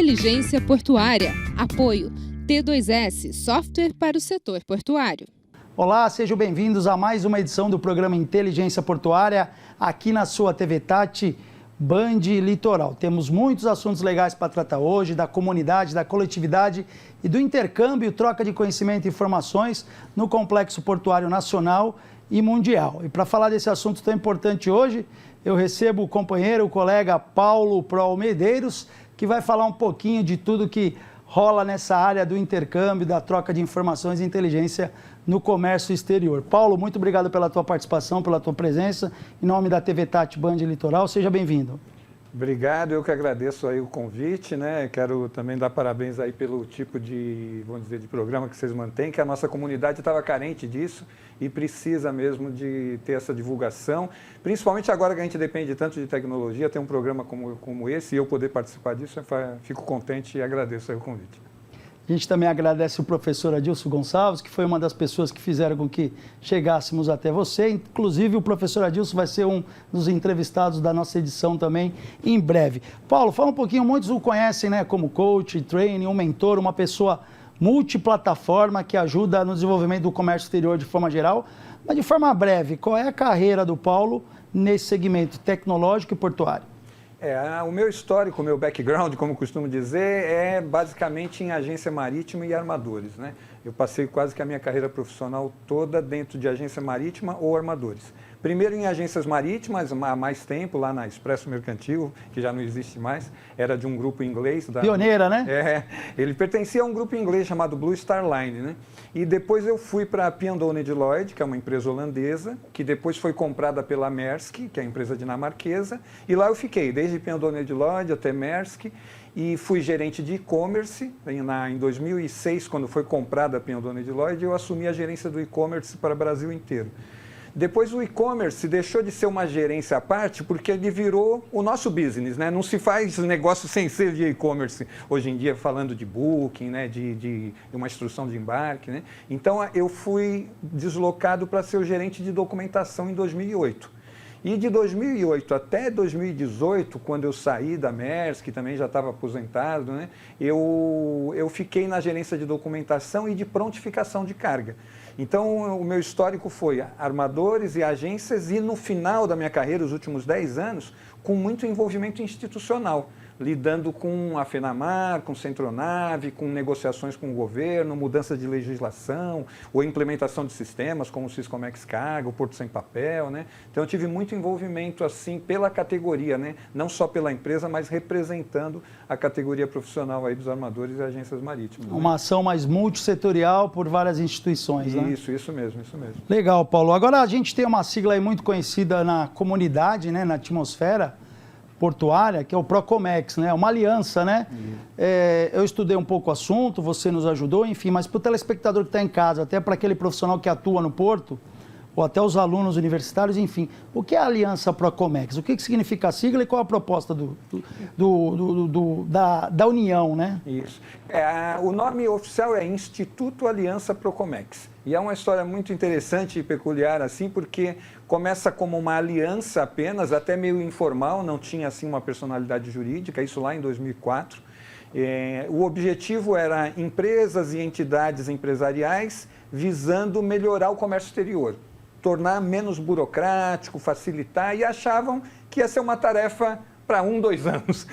Inteligência Portuária. Apoio T2S, software para o setor portuário. Olá, sejam bem-vindos a mais uma edição do programa Inteligência Portuária, aqui na sua TV Tati Band Litoral. Temos muitos assuntos legais para tratar hoje, da comunidade, da coletividade e do intercâmbio, troca de conhecimento e informações no Complexo Portuário Nacional e Mundial. E para falar desse assunto tão importante hoje, eu recebo o companheiro, o colega Paulo Proal Medeiros, que vai falar um pouquinho de tudo que rola nessa área do intercâmbio, da troca de informações e inteligência no comércio exterior. Paulo, muito obrigado pela tua participação, pela tua presença. Em nome da TV Tati Band Litoral, seja bem-vindo. Obrigado, eu que agradeço aí o convite, né? Quero também dar parabéns aí pelo tipo de, vamos dizer, de programa que vocês mantêm, que a nossa comunidade estava carente disso e precisa mesmo de ter essa divulgação, principalmente agora que a gente depende tanto de tecnologia, ter um programa como esse e eu poder participar disso, fico contente e agradeço aí o convite. A gente também agradece o professor Adilson Gonçalves, que foi uma das pessoas que fizeram com que chegássemos até você. Inclusive, o professor Adilson vai ser um dos entrevistados da nossa edição também em breve. Paulo, fala um pouquinho, muitos o conhecem, né, como coach, trainer, um mentor, uma pessoa multiplataforma que ajuda no desenvolvimento do comércio exterior de forma geral. Mas de forma breve, qual é a carreira do Paulo nesse segmento tecnológico e portuário? O meu histórico, o meu background, como costumo dizer, é basicamente em agência marítima e armadores, né? Eu passei quase que a minha carreira profissional toda dentro de agência marítima ou armadores. Primeiro em agências marítimas, há mais tempo, lá na Expresso Mercantil, que já não existe mais, era de um grupo inglês. Pioneira, né? Ele pertencia a um grupo inglês chamado Blue Star Line, né? E depois eu fui para a P&O Lloyd, que é uma empresa holandesa, que depois foi comprada pela Maersk, que é a empresa dinamarquesa, e lá eu fiquei, desde P&O Lloyd até Maersk, e fui gerente de e-commerce. Em 2006, quando foi comprada a P&O Lloyd, eu assumi a gerência do e-commerce para o Brasil inteiro. Depois o e-commerce deixou de ser uma gerência à parte porque ele virou o nosso business, né? Não se faz negócio sem ser de e-commerce hoje em dia, falando de booking, né? de uma instrução de embarque, né? Então eu fui deslocado para ser o gerente de documentação em 2008. E de 2008 até 2018, quando eu saí da Maersk, que também já estava aposentado, né? eu fiquei na gerência de documentação e de prontificação de carga. Então, o meu histórico foi armadores e agências e, no final da minha carreira, os últimos 10 anos, com muito envolvimento institucional, lidando com a FENAMAR, com Centronave, com negociações com o governo, mudança de legislação, ou implementação de sistemas como o Siscomex Carga, o Porto Sem Papel, né? Então, eu tive muito envolvimento, assim, pela categoria, né? Não só pela empresa, mas representando a categoria profissional aí dos armadores e agências marítimas. Uma ação mais multissetorial por várias instituições, né? Isso mesmo. Legal, Paulo. Agora a gente tem uma sigla aí muito conhecida na comunidade, né, na atmosfera portuária, que é o Procomex, né? Uma aliança, né? Eu estudei um pouco o assunto, você nos ajudou, enfim, mas para o telespectador que está em casa, até para aquele profissional que atua no porto, ou até os alunos universitários, enfim, o que é a Aliança Procomex? O que significa a sigla e qual a proposta da União, né? Isso. O nome oficial é Instituto Aliança Procomex. E é uma história muito interessante e peculiar, assim, porque começa como uma aliança apenas, até meio informal, não tinha, assim, uma personalidade jurídica, isso lá em 2004. O objetivo era empresas e entidades empresariais visando melhorar o comércio exterior, tornar menos burocrático, facilitar, e achavam que ia ser uma tarefa para 2 anos.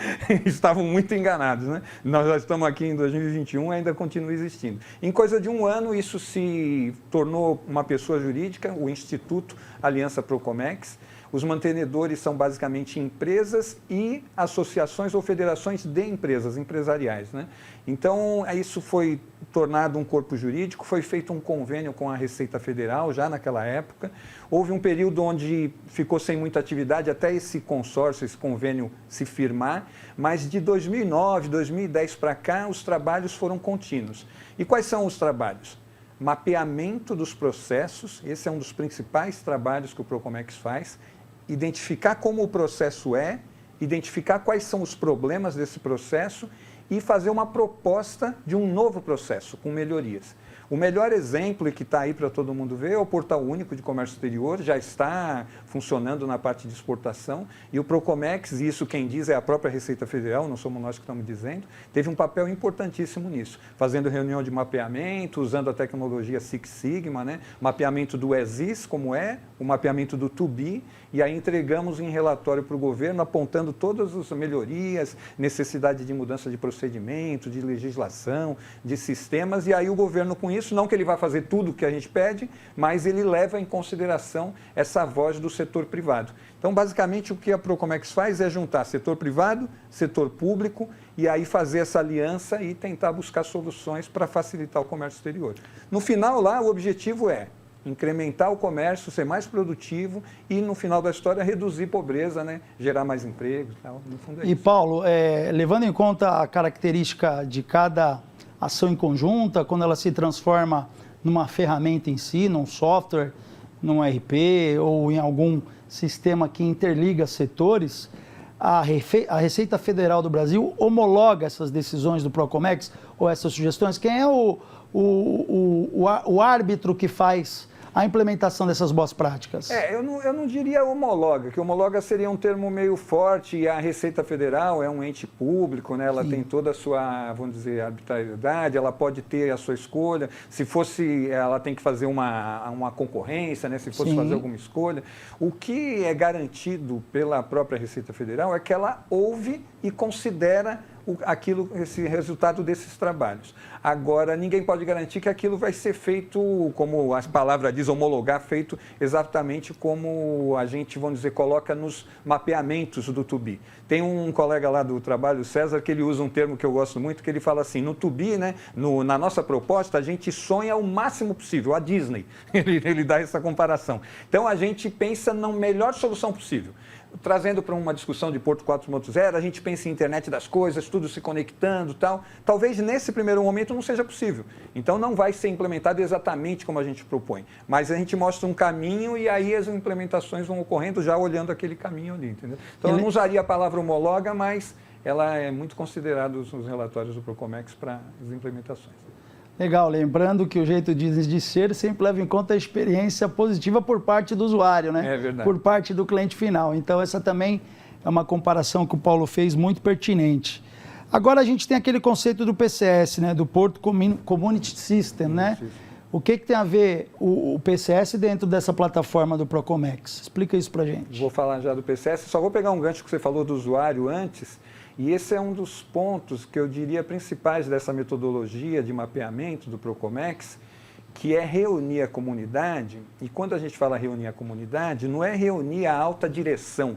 Estavam muito enganados, né? Nós já estamos aqui em 2021 e ainda continua existindo. Em coisa de 1 ano, isso se tornou uma pessoa jurídica, o Instituto Aliança Procomex. Os mantenedores são basicamente empresas e associações ou federações de empresas, empresariais, né? Então, isso foi tornado um corpo jurídico, foi feito um convênio com a Receita Federal já naquela época. Houve um período onde ficou sem muita atividade até esse consórcio, esse convênio se firmar, mas de 2009, 2010 para cá, os trabalhos foram contínuos. E quais são os trabalhos? Mapeamento dos processos, esse é um dos principais trabalhos que o Procomex faz, identificar como o processo é, identificar quais são os problemas desse processo e fazer uma proposta de um novo processo, com melhorias. O melhor exemplo, e que está aí para todo mundo ver, é o Portal Único de Comércio Exterior, já está funcionando na parte de exportação, e o Procomex, e isso quem diz é a própria Receita Federal, não somos nós que estamos dizendo, teve um papel importantíssimo nisso, fazendo reunião de mapeamento, usando a tecnologia Six Sigma, né? Mapeamento do ESIS, como é, o mapeamento do TUBI, e aí entregamos em relatório para o governo, apontando todas as melhorias, necessidade de mudança de procedimento, de legislação, de sistemas, e aí o governo com isso, não que ele vai fazer tudo o que a gente pede, mas ele leva em consideração essa voz do setor privado. Então, basicamente, o que a Procomex faz é juntar setor privado, setor público, e aí fazer essa aliança e tentar buscar soluções para facilitar o comércio exterior. No final, lá, o objetivo é incrementar o comércio, ser mais produtivo e, no final da história, reduzir pobreza, né? Gerar mais empregos e tal. No fundo é isso. Paulo, levando em conta a característica de cada ação em conjunta, quando ela se transforma numa ferramenta em si, num software, num ERP ou em algum sistema que interliga setores, a Receita Federal do Brasil homologa essas decisões do Procomex ou essas sugestões? Quem é o árbitro que faz a implementação dessas boas práticas? Eu não diria homologa, que homologa seria um termo meio forte, e a Receita Federal é um ente público, né? Ela Sim. tem toda a sua, vamos dizer, arbitrariedade, ela pode ter a sua escolha, se fosse, ela tem que fazer uma concorrência, né? Se fosse Sim. fazer alguma escolha. O que é garantido pela própria Receita Federal é que ela ouve e considera esse resultado desses trabalhos. Agora, ninguém pode garantir que aquilo vai ser feito, como a palavra diz, homologar, feito exatamente como a gente, vamos dizer, coloca nos mapeamentos do TUBI. Tem um colega lá do trabalho, o César, que ele usa um termo que eu gosto muito, que ele fala assim, no TUBI, né, na nossa proposta, a gente sonha o máximo possível, a Disney, ele dá essa comparação. Então, a gente pensa na melhor solução possível. Trazendo para uma discussão de Porto 4.0, a gente pensa em internet das coisas, tudo se conectando e tal. Talvez nesse primeiro momento não seja possível. Então não vai ser implementado exatamente como a gente propõe. Mas a gente mostra um caminho e aí as implementações vão ocorrendo já olhando aquele caminho ali, entendeu? Então eu não usaria a palavra homologa, mas ela é muito considerada nos relatórios do Procomex para as implementações. Legal, lembrando que o jeito de ser sempre leva em conta a experiência positiva por parte do usuário, né? É verdade. Por parte do cliente final. Então, essa também é uma comparação que o Paulo fez muito pertinente. Agora, a gente tem aquele conceito do PCS, né? Do Porto Community System, né? O que tem a ver o PCS dentro dessa plataforma do Procomex? Explica isso para a gente. Vou falar já do PCS, só vou pegar um gancho que você falou do usuário antes. E esse é um dos pontos que eu diria principais dessa metodologia de mapeamento do Procomex, que é reunir a comunidade. E quando a gente fala reunir a comunidade, não é reunir a alta direção.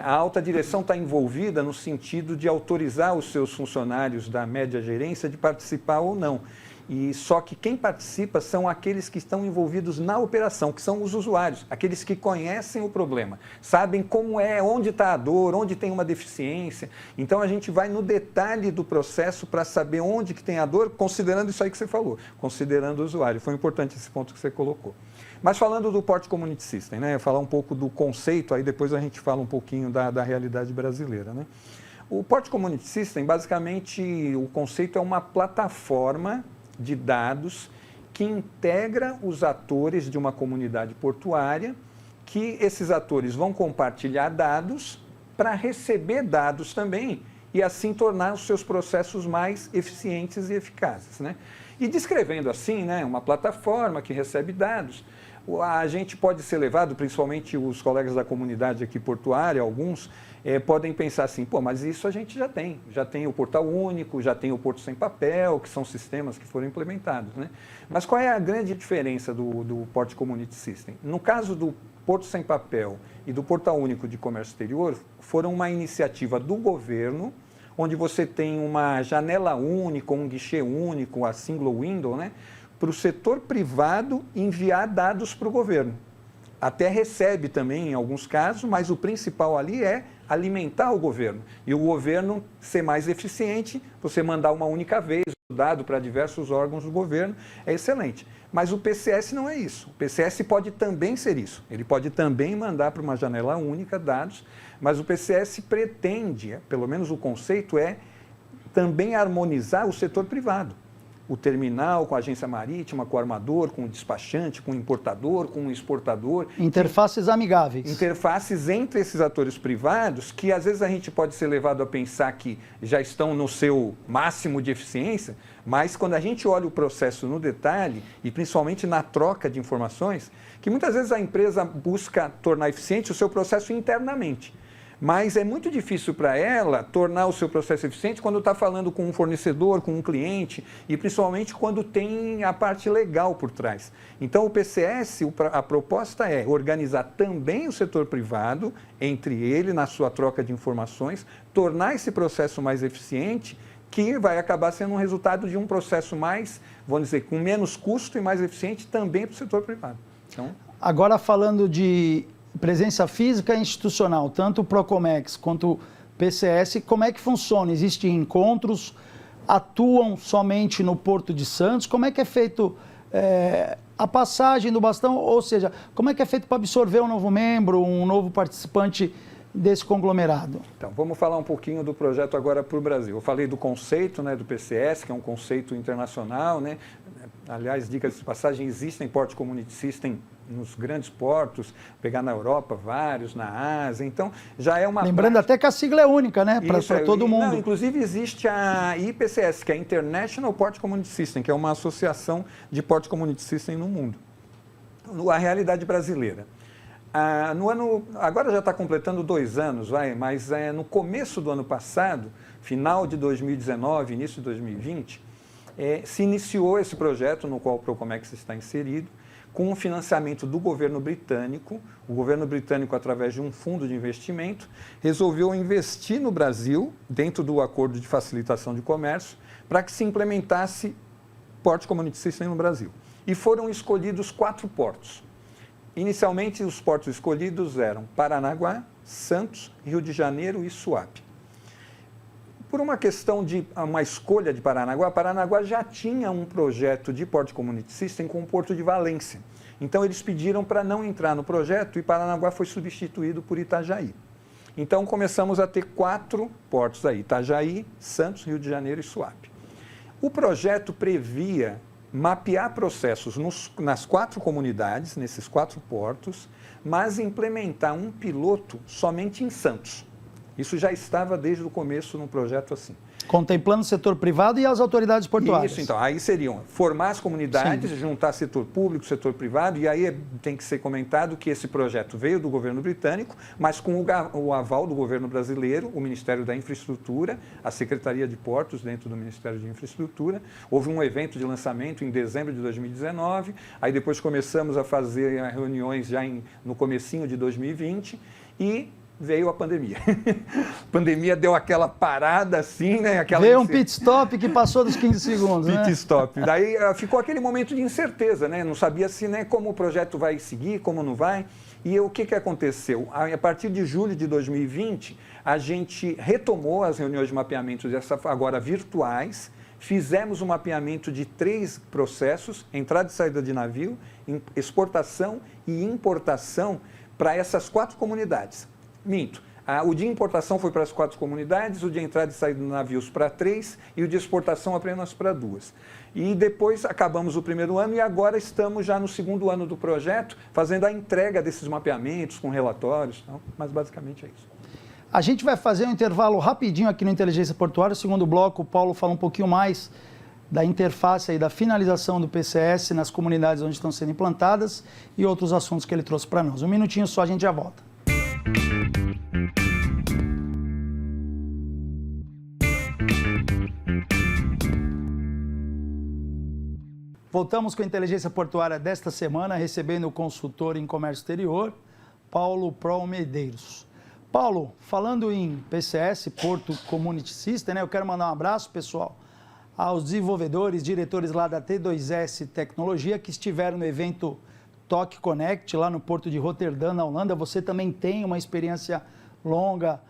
A alta direção está envolvida no sentido de autorizar os seus funcionários da média gerência de participar ou não. E só que quem participa são aqueles que estão envolvidos na operação, que são os usuários, aqueles que conhecem o problema, sabem como é, onde está a dor, onde tem uma deficiência. Então a gente vai no detalhe do processo para saber onde que tem a dor, considerando isso aí que você falou, considerando o usuário. Foi importante esse ponto que você colocou. Mas falando do Port Community System, né, falar um pouco do conceito, aí depois a gente fala um pouquinho da realidade brasileira, né? O Port Community System, basicamente, o conceito é uma plataforma de dados que integra os atores de uma comunidade portuária, que esses atores vão compartilhar dados para receber dados também e assim tornar os seus processos mais eficientes e eficazes, né? E descrevendo assim, né, uma plataforma que recebe dados, a gente pode ser levado, principalmente os colegas da comunidade aqui portuária, alguns, podem pensar assim, pô, mas isso a gente já tem o portal único, já tem o Porto Sem Papel, que são sistemas que foram implementados, né? Mas qual é a grande diferença do Port Community System? No caso do Porto Sem Papel e do Portal Único de Comércio Exterior, foram uma iniciativa do governo, onde você tem uma janela única, um guichê único, a single window, né? Para o setor privado enviar dados para o governo. Até recebe também em alguns casos, mas o principal ali é alimentar o governo. E o governo ser mais eficiente, você mandar uma única vez o dado para diversos órgãos do governo, é excelente. Mas o PCS não é isso. O PCS pode também ser isso. Ele pode também mandar para uma janela única dados, mas o PCS pretende, pelo menos o conceito é também harmonizar o setor privado. O terminal com a agência marítima, com o armador, com o despachante, com o importador, com o exportador. Interfaces amigáveis. Interfaces entre esses atores privados que às vezes a gente pode ser levado a pensar que já estão no seu máximo de eficiência, mas quando a gente olha o processo no detalhe, e principalmente na troca de informações, que muitas vezes a empresa busca tornar eficiente o seu processo internamente. Mas é muito difícil para ela tornar o seu processo eficiente quando está falando com um fornecedor, com um cliente e principalmente quando tem a parte legal por trás. Então o PCS, a proposta é organizar também o setor privado, entre ele, na sua troca de informações, tornar esse processo mais eficiente, que vai acabar sendo um resultado de um processo mais, vamos dizer, com menos custo e mais eficiente também para o setor privado. Então... Agora falando de presença física e institucional, tanto o Procomex quanto o PCS, como é que funciona? Existem encontros, atuam somente no Porto de Santos? Como é que é feito a passagem do bastão? Ou seja, como é que é feito para absorver um novo membro, um novo participante desse conglomerado? Então, vamos falar um pouquinho do projeto agora para o Brasil. Eu falei do conceito, né, do PCS, que é um conceito internacional, né? Aliás, dicas de passagem, existem Port Community System nos grandes portos, pegar na Europa vários, na Ásia, então já é uma... Lembrando prática... até que a sigla é única, né, para todo mundo. Não, inclusive existe a IPCS, que é a International Port Community System, que é uma associação de Port Community System no mundo. A realidade brasileira. Agora já está completando 2 anos, mas no começo do ano passado, final de 2019, início de 2020, se iniciou esse projeto no qual o Procomex está inserido, com o financiamento do governo britânico. O governo britânico, através de um fundo de investimento, resolveu investir no Brasil, dentro do acordo de facilitação de comércio, para que se implementasse Port Community System no Brasil. E foram escolhidos 4 portos. Inicialmente, os portos escolhidos eram Paranaguá, Santos, Rio de Janeiro e Suape. Por uma questão de uma escolha de Paranaguá, Paranaguá já tinha um projeto de Port Community System com o Porto de Valência. Então, eles pediram para não entrar no projeto e Paranaguá foi substituído por Itajaí. Então, começamos a ter 4 portos aí, Itajaí, Santos, Rio de Janeiro e Suape. O projeto previa mapear processos nas 4 comunidades, nesses 4 portos, mas implementar um piloto somente em Santos. Isso já estava desde o começo no projeto assim. Contemplando o setor privado e as autoridades portuárias. Isso, então. Aí seriam formar as comunidades, sim, juntar setor público, setor privado, e aí tem que ser comentado que esse projeto veio do governo britânico, mas com o aval do governo brasileiro, o Ministério da Infraestrutura, a Secretaria de Portos dentro do Ministério de Infraestrutura. Houve um evento de lançamento em dezembro de 2019, aí depois começamos a fazer reuniões já no comecinho de 2020 e... veio a pandemia. A pandemia deu aquela parada assim, né? Veio um pit stop que passou dos 15 segundos, pit stop. Daí ficou aquele momento de incerteza, né? Não sabia se, né, como o projeto vai seguir, como não vai. E o que aconteceu? A partir de julho de 2020, a gente retomou as reuniões de mapeamento, agora virtuais, fizemos um mapeamento de 3 processos, entrada e saída de navio, exportação e importação para essas 4 comunidades. Minto. O de importação foi para as 4 comunidades, o de entrada e saída de navios para 3 e o de exportação apenas para 2. E depois acabamos o primeiro ano e agora estamos já no segundo ano do projeto, fazendo a entrega desses mapeamentos com relatórios, mas basicamente é isso. A gente vai fazer um intervalo rapidinho aqui no Inteligência Portuária. No segundo bloco, o Paulo fala um pouquinho mais da interface e da finalização do PCS nas comunidades onde estão sendo implantadas e outros assuntos que ele trouxe para nós. Um minutinho só, a gente já volta. Voltamos com a Inteligência Portuária desta semana, recebendo o consultor em comércio exterior, Paulo Proll Medeiros. Paulo, falando em PCS, Porto Community System, né, eu quero mandar um abraço, pessoal, aos desenvolvedores, diretores lá da T2S Tecnologia, que estiveram no evento TOC Connect, lá no Porto de Roterdã, na Holanda. Você também tem uma experiência longa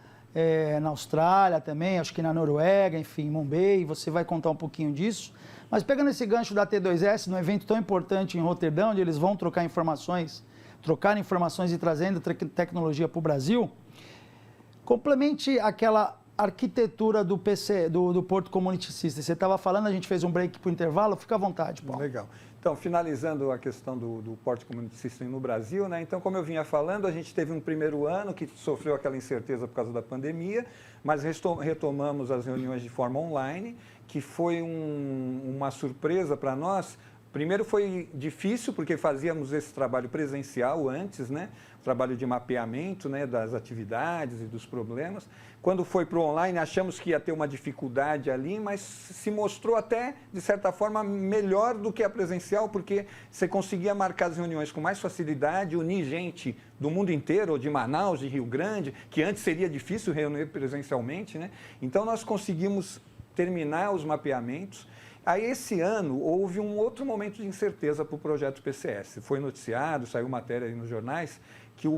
na Austrália também, acho que na Noruega, enfim, Mumbai, você vai contar um pouquinho disso. Mas pegando esse gancho da T2S, num evento tão importante em Roterdã, onde eles vão trocar informações e trazendo tecnologia para o Brasil, complemente aquela arquitetura do PC, do Porto Community System. Você estava falando, a gente fez um break para o intervalo, fica à vontade, Paulo. Legal. Então, finalizando a questão do Porto Community System no Brasil, né? Então, como eu vinha falando, a gente teve um primeiro ano que sofreu aquela incerteza por causa da pandemia, mas retomamos as reuniões de forma online, que foi uma surpresa para nós. Primeiro foi difícil, porque fazíamos esse trabalho presencial antes, né? Trabalho de mapeamento, né? Das atividades e dos problemas. Quando foi para o online, achamos que ia ter uma dificuldade ali, mas se mostrou até, de certa forma, melhor do que a presencial, porque você conseguia marcar as reuniões com mais facilidade, unir gente do mundo inteiro, ou de Manaus, de Rio Grande, que antes seria difícil reunir presencialmente, né? Então, nós conseguimos terminar os mapeamentos. Aí, esse ano, houve um outro momento de incerteza para o projeto PCS. Foi noticiado, saiu matéria aí nos jornais, que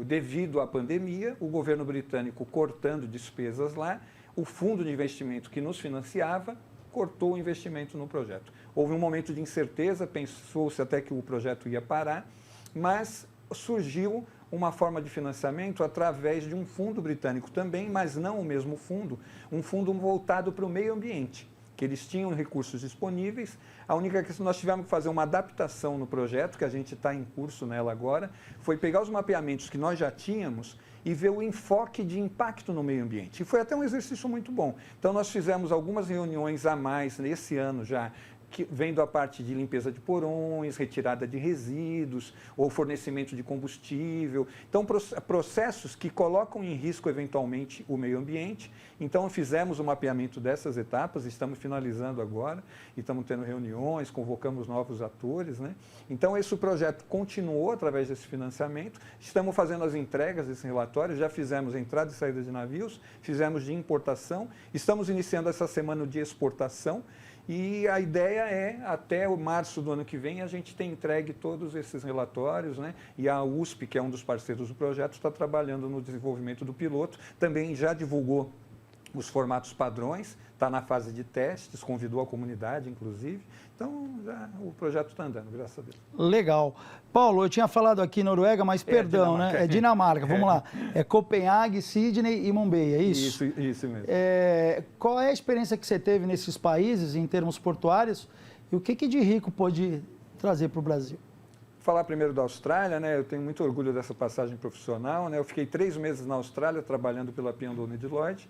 devido à pandemia, o governo britânico cortando despesas lá, o fundo de investimento que nos financiava cortou o investimento no projeto. Houve um momento de incerteza, pensou-se até que o projeto ia parar, mas surgiu uma forma de financiamento através de um fundo britânico também, mas não o mesmo fundo, um fundo voltado para o meio ambiente, que eles tinham recursos disponíveis. A única questão, nós tivemos que fazer uma adaptação no projeto, que a gente está em curso nela agora, foi pegar os mapeamentos que nós já tínhamos e ver o enfoque de impacto no meio ambiente. E foi até um exercício muito bom. Então, nós fizemos algumas reuniões a mais nesse ano já, vendo a parte de limpeza de porões, retirada de resíduos ou fornecimento de combustível. Então, processos que colocam em risco, eventualmente, o meio ambiente. Então, fizemos o mapeamento dessas etapas, estamos finalizando agora, e estamos tendo reuniões, convocamos novos atores, né? Então, esse projeto continuou através desse financiamento. Estamos fazendo as entregas desse relatório, já fizemos entrada e saída de navios, fizemos de importação, estamos iniciando essa semana de exportação. E a ideia é, até o março do ano que vem, a gente ter entregue todos esses relatórios, né? E a USP, que é um dos parceiros do projeto, está trabalhando no desenvolvimento do piloto, também já divulgou os formatos padrões, está na fase de testes, convidou a comunidade, inclusive. Então, já o projeto está andando, graças a Deus. Legal. Paulo, eu tinha falado aqui Noruega, mas perdão, Dinamarca, né? É Dinamarca, vamos lá. É Copenhague, Sydney e Mumbai, é isso? Isso mesmo. Qual é a experiência que você teve nesses países, em termos portuários, e o que de rico pode trazer para o Brasil? Vou falar primeiro da Austrália, né? Eu tenho muito orgulho dessa passagem profissional, né? Eu fiquei 3 meses na Austrália trabalhando pela P&O Deloitte.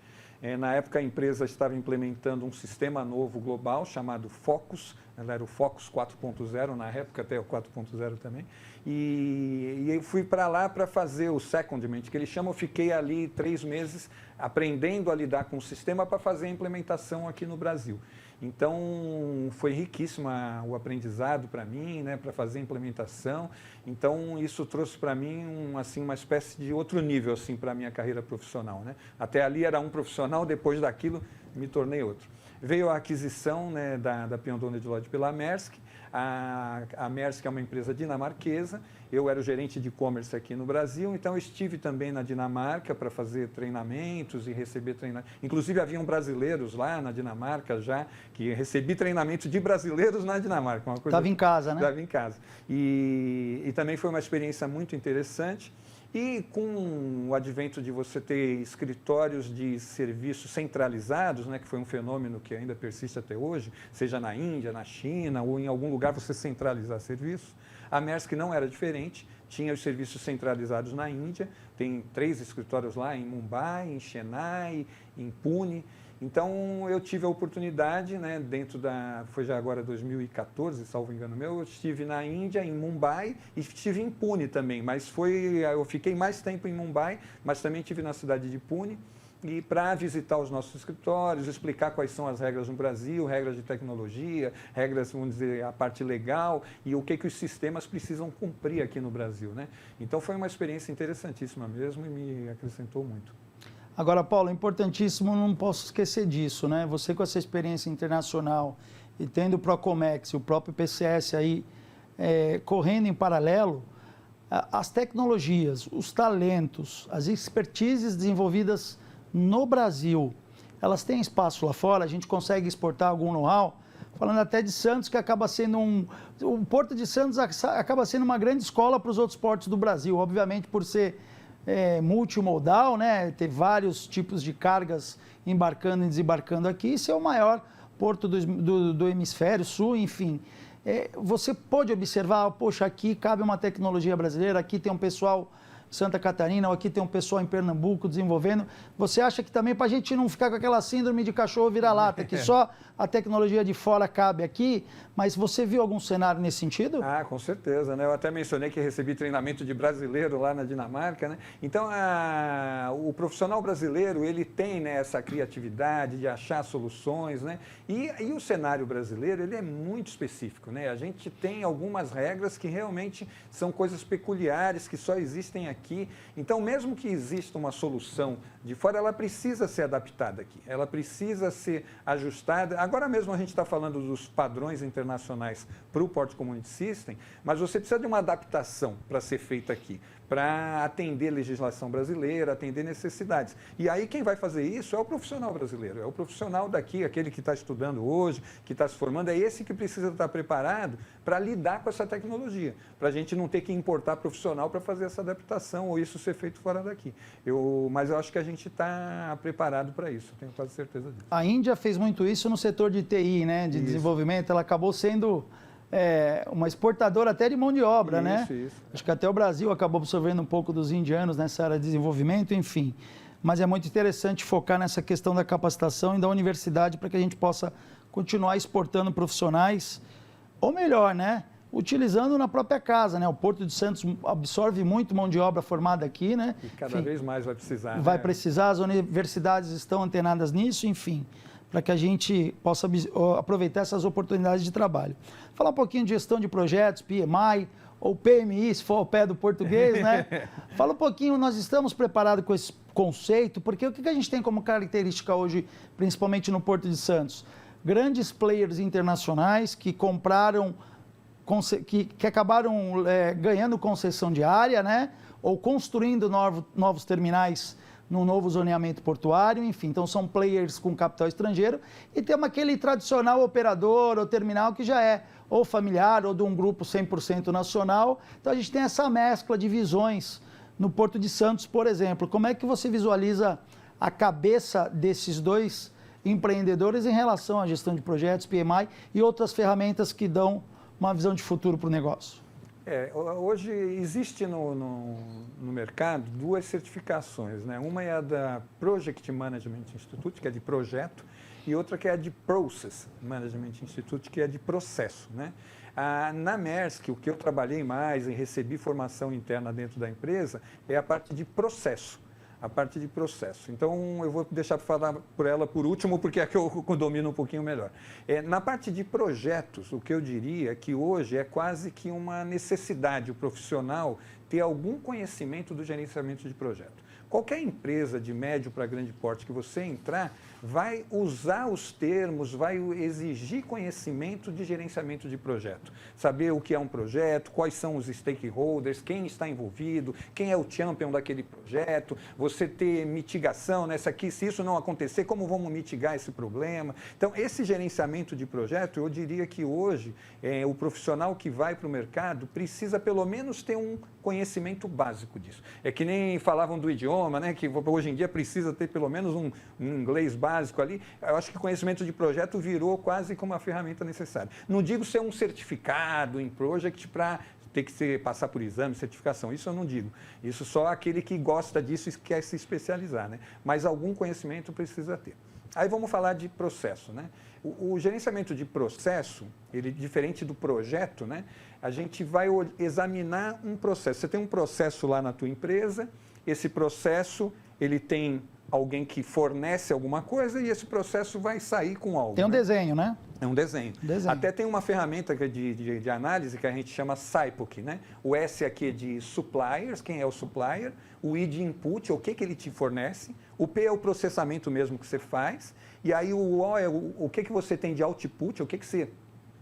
Na época, a empresa estava implementando um sistema novo global chamado Focus. Ela era o Focus 4.0 na época, até o 4.0 também. E eu fui para lá para fazer o secondment, que eles chamam. Eu fiquei ali 3 meses aprendendo a lidar com o sistema para fazer a implementação aqui no Brasil. Então, foi riquíssimo o aprendizado para mim, né, para fazer a implementação. Então, isso trouxe para mim uma espécie de outro nível assim, para a minha carreira profissional, né? Até ali era um profissional, depois daquilo me tornei outro. Veio a aquisição, né, da P&O Deloitte pela Maersk. A Maersk é uma empresa dinamarquesa. Eu era o gerente de e-commerce aqui no Brasil, então eu estive também na Dinamarca para fazer treinamentos e receber treinamentos. Inclusive, haviam brasileiros lá na Dinamarca já, que recebi treinamento de brasileiros na Dinamarca. Estava em casa, né? Estava em casa. E também foi uma experiência muito interessante. E com o advento de você ter escritórios de serviços centralizados, né, que foi um fenômeno que ainda persiste até hoje, seja na Índia, na China ou em algum lugar você centralizar serviços, a Maersk não era diferente, tinha os serviços centralizados na Índia, tem 3 escritórios lá em Mumbai, em Chennai, em Pune. Então, eu tive a oportunidade, né, foi já agora 2014, salvo engano meu, eu estive na Índia, em Mumbai, e estive em Pune também, mas eu fiquei mais tempo em Mumbai, mas também estive na cidade de Pune, e para visitar os nossos escritórios, explicar quais são as regras no Brasil, regras de tecnologia, regras, vamos dizer, a parte legal, e o que os sistemas precisam cumprir aqui no Brasil, né? Então, foi uma experiência interessantíssima mesmo e me acrescentou muito. Agora, Paulo, importantíssimo, não posso esquecer disso, né? Você com essa experiência internacional e tendo o Procomex e o próprio PCS aí correndo em paralelo, as tecnologias, os talentos, as expertises desenvolvidas no Brasil, elas têm espaço lá fora? A gente consegue exportar algum know-how? Falando até de Santos, que acaba sendo o Porto de Santos acaba sendo uma grande escola para os outros portos do Brasil, obviamente por ser multimodal, né? Ter vários tipos de cargas embarcando e desembarcando aqui, ser o maior porto do hemisfério sul, enfim. Você pode observar, poxa, aqui cabe uma tecnologia brasileira, aqui tem um pessoal em Santa Catarina, ou aqui tem um pessoal em Pernambuco desenvolvendo. Você acha que também, para a gente não ficar com aquela síndrome de cachorro vira-lata, que só a tecnologia de fora cabe aqui, mas você viu algum cenário nesse sentido? Ah, com certeza, né? Eu até mencionei que recebi treinamento de brasileiro lá na Dinamarca, né? Então, o profissional brasileiro, ele tem, né, essa criatividade de achar soluções, né? E o cenário brasileiro, ele é muito específico, né? A gente tem algumas regras que realmente são coisas peculiares, que só existem aqui. Então, mesmo que exista uma solução de fora, ela precisa ser adaptada aqui, ela precisa ser ajustada. Agora mesmo a gente está falando dos padrões internacionais para o Port Community System, mas você precisa de uma adaptação para ser feita aqui, para atender legislação brasileira, atender necessidades. E aí quem vai fazer isso é o profissional brasileiro, é o profissional daqui, aquele que está estudando hoje, que está se formando, é esse que precisa estar preparado para lidar com essa tecnologia, para a gente não ter que importar profissional para fazer essa adaptação ou isso ser feito fora daqui. Mas eu acho que a gente está preparado para isso, tenho quase certeza disso. A Índia fez muito isso no setor de TI, né, de desenvolvimento, ela acabou sendo uma exportadora até de mão de obra, né? Isso. Acho que até o Brasil acabou absorvendo um pouco dos indianos nessa área de desenvolvimento, enfim. Mas é muito interessante focar nessa questão da capacitação e da universidade para que a gente possa continuar exportando profissionais, ou melhor, né? Utilizando na própria casa, né? O Porto de Santos absorve muito mão de obra formada aqui, né? E cada vez mais vai precisar. Vai precisar, as universidades estão antenadas nisso, enfim, para que a gente possa aproveitar essas oportunidades de trabalho. Falar um pouquinho de gestão de projetos, PMI, ou PMI, se for ao pé do português, né? Fala um pouquinho, nós estamos preparados com esse conceito, porque o que a gente tem como característica hoje, principalmente no Porto de Santos? Grandes players internacionais que compraram, que acabaram ganhando concessão de área, né? Ou construindo novos terminais num novo zoneamento portuário, enfim. Então, são players com capital estrangeiro e temos aquele tradicional operador ou terminal que já é ou familiar ou de um grupo 100% nacional. Então, a gente tem essa mescla de visões no Porto de Santos, por exemplo. Como é que você visualiza a cabeça desses dois empreendedores em relação à gestão de projetos, PMI e outras ferramentas que dão uma visão de futuro para o negócio? Hoje existe no mercado duas certificações, né? Uma é a da Project Management Institute, que é de projeto, e outra que é a de Process Management Institute, que é de processo, né? Na Maersk, o que eu trabalhei mais e recebi formação interna dentro da empresa é a parte de processo. A parte de processo. Então, eu vou deixar para falar por ela por último, porque é que eu domino um pouquinho melhor. Na parte de projetos, o que eu diria é que hoje é quase que uma necessidade o profissional ter algum conhecimento do gerenciamento de projeto. Qualquer empresa de médio para grande porte que você entrar, vai usar os termos, vai exigir conhecimento de gerenciamento de projeto. Saber o que é um projeto, quais são os stakeholders, quem está envolvido, quem é o champion daquele projeto, você ter mitigação, né? Se isso não acontecer, como vamos mitigar esse problema? Então, esse gerenciamento de projeto, eu diria que hoje, o profissional que vai para o mercado precisa pelo menos ter um conhecimento básico disso. É que nem falavam do idioma, né? Que hoje em dia precisa ter pelo menos um inglês básico ali. Eu acho que conhecimento de projeto virou quase como uma ferramenta necessária. Não digo ser um certificado em project para ter que passar por exame, certificação, isso eu não digo. Isso só aquele que gosta disso e quer se especializar, né? Mas algum conhecimento precisa ter. Aí vamos falar de processo, né? O gerenciamento de processo, ele diferente do projeto, né? A gente vai examinar um processo. Você tem um processo lá na tua empresa, esse processo, ele tem alguém que fornece alguma coisa e esse processo vai sair com algo. Tem um desenho, né? É um desenho. Até tem uma ferramenta de análise que a gente chama SIPOC, né? O S aqui é de suppliers, quem é o supplier, o I de input, o que ele te fornece, o P é o processamento mesmo que você faz, e aí o O é o que você tem de output, o que você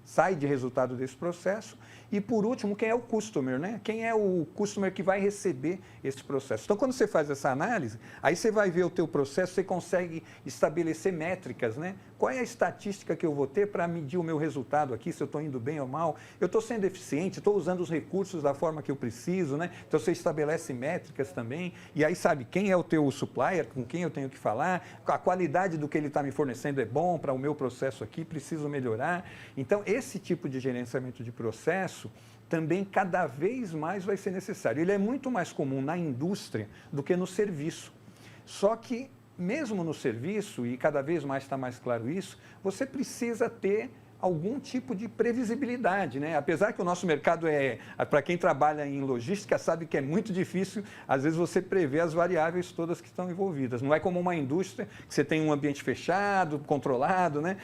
sai de resultado desse processo. E, por último, quem é o customer, né? Quem é o customer que vai receber esse processo. Então, quando você faz essa análise, aí você vai ver o teu processo, você consegue estabelecer métricas, né? Qual é a estatística que eu vou ter para medir o meu resultado aqui, se eu estou indo bem ou mal? Eu estou sendo eficiente, estou usando os recursos da forma que eu preciso, né? Então você estabelece métricas também, e aí sabe quem é o teu supplier, com quem eu tenho que falar, a qualidade do que ele está me fornecendo é bom para o meu processo aqui, preciso melhorar. Então esse tipo de gerenciamento de processo também cada vez mais vai ser necessário. Ele é muito mais comum na indústria do que no serviço. Só que, mesmo no serviço, e cada vez mais está mais claro isso, você precisa ter algum tipo de previsibilidade, né? Apesar que o nosso mercado para quem trabalha em logística, sabe que é muito difícil, às vezes, você prever as variáveis todas que estão envolvidas. Não é como uma indústria, que você tem um ambiente fechado, controlado, né?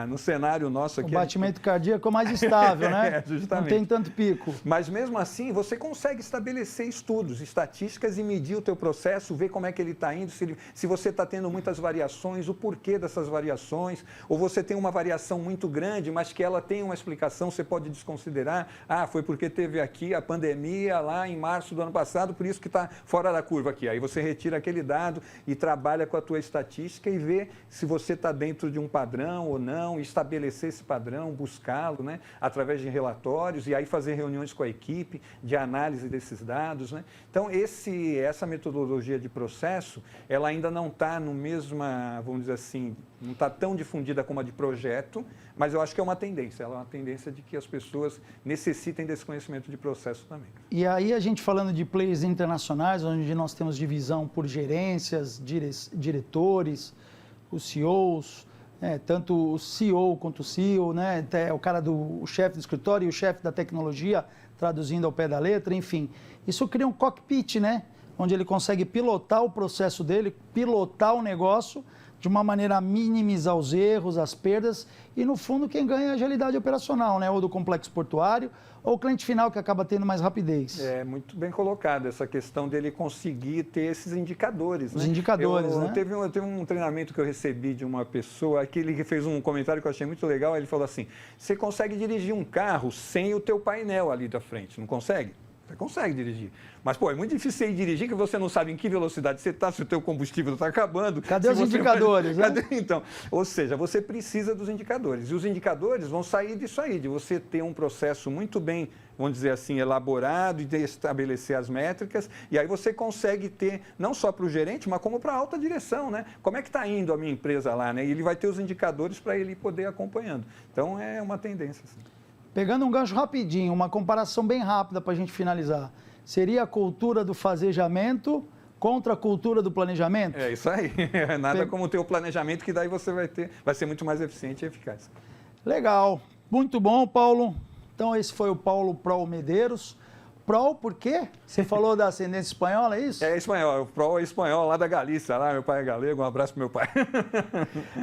No cenário nosso aqui... O batimento cardíaco é mais estável, né? Justamente. Não tem tanto pico. Mas, mesmo assim, você consegue estabelecer estudos, estatísticas e medir o teu processo, ver como é que ele está indo, se você está tendo muitas variações, o porquê dessas variações, ou você tem uma variação muito grande, mas que ela tem uma explicação, você pode desconsiderar. Ah, foi porque teve aqui a pandemia lá em março do ano passado, por isso que está fora da curva aqui. Aí você retira aquele dado e trabalha com a tua estatística e vê se você está dentro de um padrão ou não, estabelecer esse padrão, buscá-lo, né, através de relatórios, e aí fazer reuniões com a equipe de análise desses dados, né? Então, essa metodologia de processo, ela ainda não está no mesma, vamos dizer assim, não está tão difundida como a de projeto, mas eu acho que é uma tendência. Ela é uma tendência de que as pessoas necessitem desse conhecimento de processo também. E aí a gente falando de players internacionais, onde nós temos divisão por gerências, diretores, os CEOs, tanto o CEO quanto o CEO, né? Até o cara o chefe do escritório e o chefe da tecnologia, traduzindo ao pé da letra, enfim. Isso cria um cockpit, né? Onde ele consegue pilotar o processo dele, pilotar o negócio de uma maneira a minimizar os erros, as perdas, e no fundo quem ganha é a agilidade operacional, né? Ou do complexo portuário, ou o cliente final que acaba tendo mais rapidez. É muito bem colocado essa questão dele conseguir ter esses indicadores. Os indicadores, né? Teve um treinamento que eu recebi de uma pessoa, que ele fez um comentário que eu achei muito legal, ele falou assim, você consegue dirigir um carro sem o teu painel ali da frente, não consegue? Você consegue dirigir. Mas, é muito difícil você ir dirigir que você não sabe em que velocidade você está, se o teu combustível está acabando. Cadê os indicadores, né? Então, ou seja, você precisa dos indicadores. E os indicadores vão sair disso aí, de você ter um processo muito bem, vamos dizer assim, elaborado e de estabelecer as métricas. E aí você consegue ter, não só para o gerente, mas como para a alta direção, né? Como é que está indo a minha empresa lá, né? E ele vai ter os indicadores para ele poder ir acompanhando. Então, é uma tendência, assim. Pegando um gancho rapidinho, uma comparação bem rápida para a gente finalizar. Seria a cultura do fazejamento contra a cultura do planejamento? É isso aí. Nada como ter o planejamento, que daí você vai ser muito mais eficiente e eficaz. Legal. Muito bom, Paulo. Então, esse foi o Paulo Prol Medeiros. Prol, por quê? Você falou da ascendência espanhola, é isso? É espanhol. O Prol é espanhol, lá da Galícia. Lá, meu pai é galego. Um abraço pro meu pai.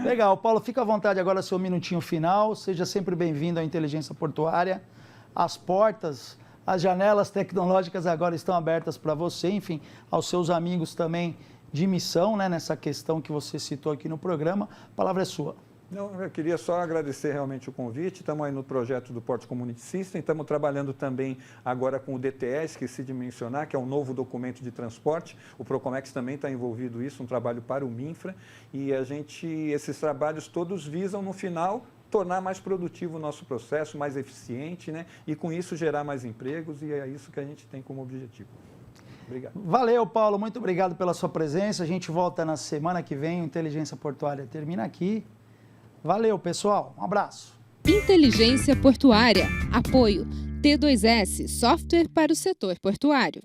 Legal. Paulo, fica à vontade agora, seu minutinho final. Seja sempre bem-vindo à Inteligência Portuária. As portas, as janelas tecnológicas agora estão abertas para você, enfim, aos seus amigos também de missão, né, nessa questão que você citou aqui no programa. A palavra é sua. Não, eu queria só agradecer realmente o convite. Estamos aí no projeto do Port Community System, estamos trabalhando também agora com o DTE, esqueci de mencionar, que é um novo documento de transporte. O Procomex também está envolvido nisso, um trabalho para o Minfra. E esses trabalhos todos visam, no final, tornar mais produtivo o nosso processo, mais eficiente, né? E com isso gerar mais empregos, e é isso que a gente tem como objetivo. Obrigado. Valeu, Paulo. Muito obrigado pela sua presença. A gente volta na semana que vem. O Inteligência Portuária termina aqui. Valeu, pessoal. Um abraço. Inteligência Portuária. Apoio T2S, software para o setor portuário.